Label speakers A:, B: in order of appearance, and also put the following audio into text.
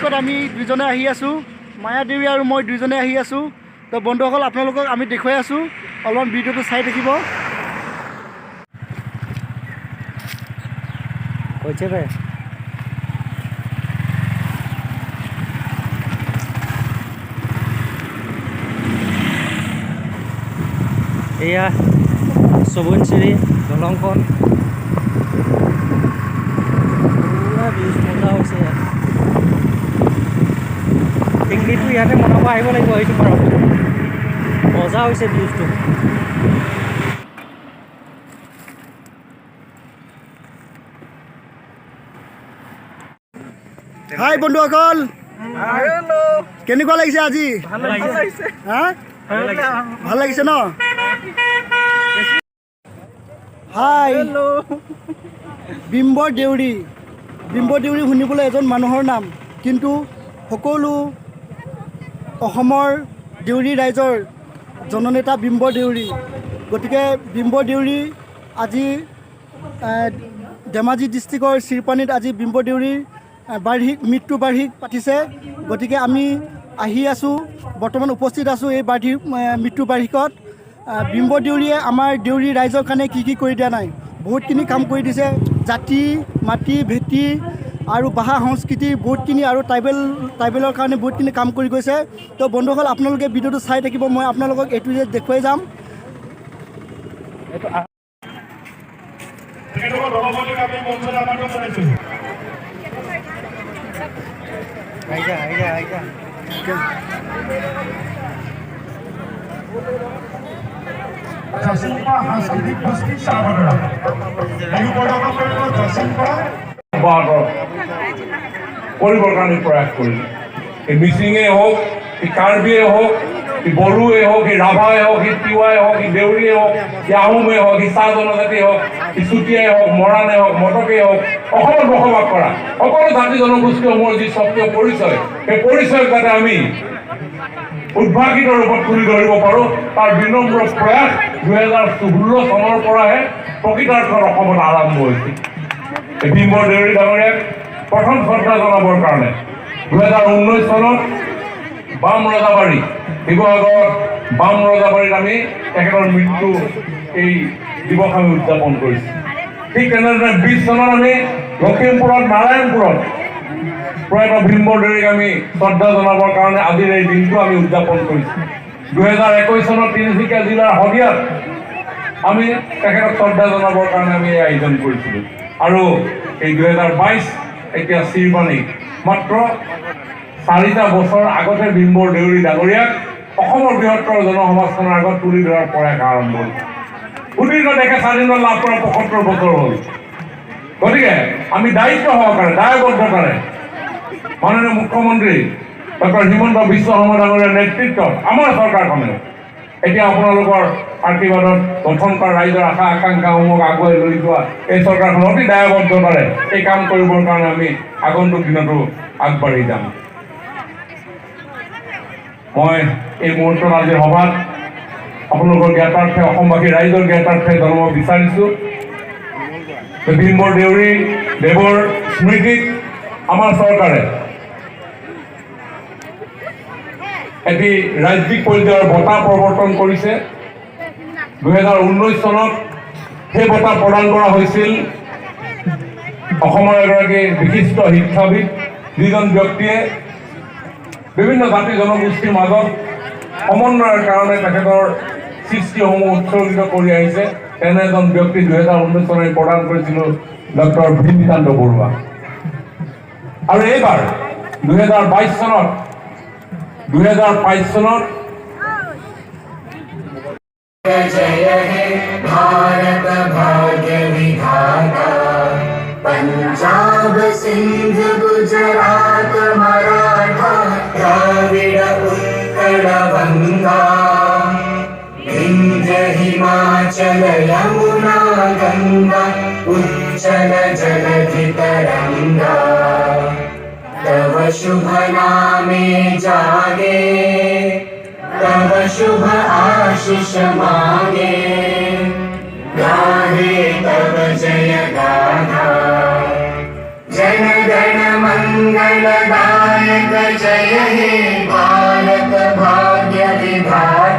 A: পিছত আমি দুজনে আহি আছোঁ, মায়া দেউৰী আৰু মই দুজনে আহি আছোঁ। তো বন্ধুসকল আপোনালোকক আমি দেখুৱাই আছোঁ, অলপমান ভিডিঅ'টো চাই থাকিব। কৈছে ভাই এয়া সোৱণশিৰি দলংখন পুৰা ভিউজ মজা হৈছে ইয়াত। পিকনিকটো ইয়াতে মনাব আহিব লাগিব, সেইটো পৰা মজা হৈছে ভিউজটো। হাই বন্ধুসকল, কেনেকুৱা লাগিছে আজি? হা ভাল লাগিছে ন? হাই বিম্বৰ দেউৰী। বিম্বৰ দেউৰী শুনিবলৈ এজন মানুহৰ নাম, কিন্তু সকলো অসমৰ দেউৰী ৰাইজৰ জননেতা বিম্বৰ দেউৰী। গতিকে বিম্বৰ দেউৰী আজি ধেমাজি ডিষ্ট্ৰিক্টৰ sripaniত আজি বিম্বৰ দেউৰীৰ বাৰ্ষিক মৃত্যু বাৰ্ষিক পাতিছে। গতিকে আমি আহি আছোঁ, বৰ্তমান উপস্থিত আছোঁ এই মৃত্যু বাৰ্ষিকত। বিম্বৰ দেউৰীয়ে আমাৰ দেউৰী ৰাইজৰ কাৰণে কি কৰি দিয়া নাই, বহুতখিনি কাম কৰি দিছে। জাতি মাটি ভেটি আৰু ভাষা সংস্কৃতি বহুতখিনি আৰু ট্ৰাইবেলৰ কাৰণে বহুতখিনি কাম কৰি গৈছে। তো বন্ধুসকল আপোনালোকে ভিডিঅ'টো চাই থাকিব, মই আপোনালোকক এইটো যে দেখুৱাই যাম।
B: সাংস্কৃতিক গোষ্ঠী কৰিবৰ কাৰণে প্ৰয়াস কৰিলে। এই মিচিঙেই হওক, এই কাৰ্বিয়ে হওক, এই বড়োৱে হওক, এই ৰাভাই হওক, এই তিৱাই হওক, এই দেউৰীয়ে হওক, এই আহোমেই হওক, এই চাহ জনজাতি হওক, এই চুতীয়াই হওক, মৰাণে হওক, মটকেই হওক, অসমত বসবাস কৰা সকলো জাতি জনগোষ্ঠীসমূহৰ যি স্বকীয় পৰিচয়, সেই পৰিচয়ক যাতে আমি উদ্ভাসিত ৰূপত তুলি ধৰিব পাৰোঁ, তাৰ বিনম্ৰ প্ৰয়াস 2016 চনৰ পৰাহে প্ৰকৃতাৰ্থত অসমত আৰম্ভ হৈছিল। এই বিম্বৰ দেউৰী ডাঙৰীয়াক প্ৰথম শ্ৰদ্ধা জনাবৰ কাৰণে 2019 চনত বাম ৰজাবাৰী, শিৱসাগৰ বাম ৰজাবাৰীত আমি তেখেতৰ মৃত্যু এই দিৱস আমি উদযাপন কৰিছোঁ। ঠিক তেনেদৰে 20 চনত আমি লখিমপুৰত নাৰায়ণপুৰত প্ৰয়াত বিম্বৰ দেউৰীক আমি শ্ৰদ্ধা জনাবৰ কাৰণে আজিৰ এই দিনটো আমি উদযাপন কৰিছোঁ। 2021 চনত তিনিচুকীয়া জিলাৰ শদিয়াত আমি তেখেতক শ্ৰদ্ধা জনাবৰ কাৰণে আমি এই আয়োজন কৰিছিলোঁ। আৰু এই 2022 এতিয়া sripani মাত্ৰ 4টা বছৰ আগতে বিম্বৰ দেউৰী ডাঙৰীয়াক অসমৰ বৃহত্তৰ জনসমাজখনৰ আগত তুলি ধৰাৰ প্ৰয়াস আৰম্ভ হ'ল। সুদীৰ্ঘ দেশে স্বাধীনতা লাভ কৰা 75 বছৰ হ'ল। গতিকে আমি দায়িত্ব সহকাৰে দায়বদ্ধতাৰে মাননীয় মুখ্যমন্ত্ৰী ডক্টৰ হিমন্ত বিশ্ব শৰ্মা ডাঙৰীয়াৰ নেতৃত্বত আমাৰ চৰকাৰখনে এতিয়া আপোনালোকৰ আশীৰ্বাদত গঠন কৰা ৰাইজৰ আশা আকাংক্ষাসমূহক আগুৱাই লৈ যোৱা এই চৰকাৰখন অতি দায়বদ্ধতাৰে এই কাম কৰিবৰ কাৰণে আমি আগন্তুক দিনতো আগবাঢ়ি যাম। মই এই মুহূৰ্তত আজিৰ সভাত আপোনালোকৰ জ্ঞাতাৰ্থে অসমবাসী ৰাইজৰ জ্ঞাতাৰ্থে জনাব বিচাৰিছোঁ, বিম্বৰ দেউৰী দেৱৰ স্মৃতিত আমাৰ চৰকাৰে এটি ৰাজ্যিক পৰ্যায়ৰ বঁটা প্ৰৱৰ্তন কৰিছে। 2019 চনত সেই বঁটা প্ৰদান কৰা হৈছিল অসমৰ এগৰাকী বিশিষ্ট শিক্ষাবিদ, যিজন ব্যক্তিয়ে বিভিন্ন জাতি জনগোষ্ঠীৰ মাজত সমন্বয়ৰ কাৰণে তেখেতৰ সৃষ্টিসমূহ উৎসৰ্গিত কৰি আহিছে। তেনে এজন ব্যক্তি 2019 চনত প্ৰদান কৰিছিলোঁ ডক্টৰ ভীমকান্ত বৰুৱা। আৰু এইবাৰ 2022 চনত
C: जय हे भारत भाग्य विधाता, पंजाब सिंध गुजरात मराठा द्राविड़ उत्कल गंगा, विंध्य हिमाचल यमुना गंगा उच्चल जलधि तरंगा, तव शुभ नामे जागे, तव शुभ आशीष मांगे, गाहे तव जय गाथा। जन गण मंगलदायक जय हे भारत भाग्य विधाता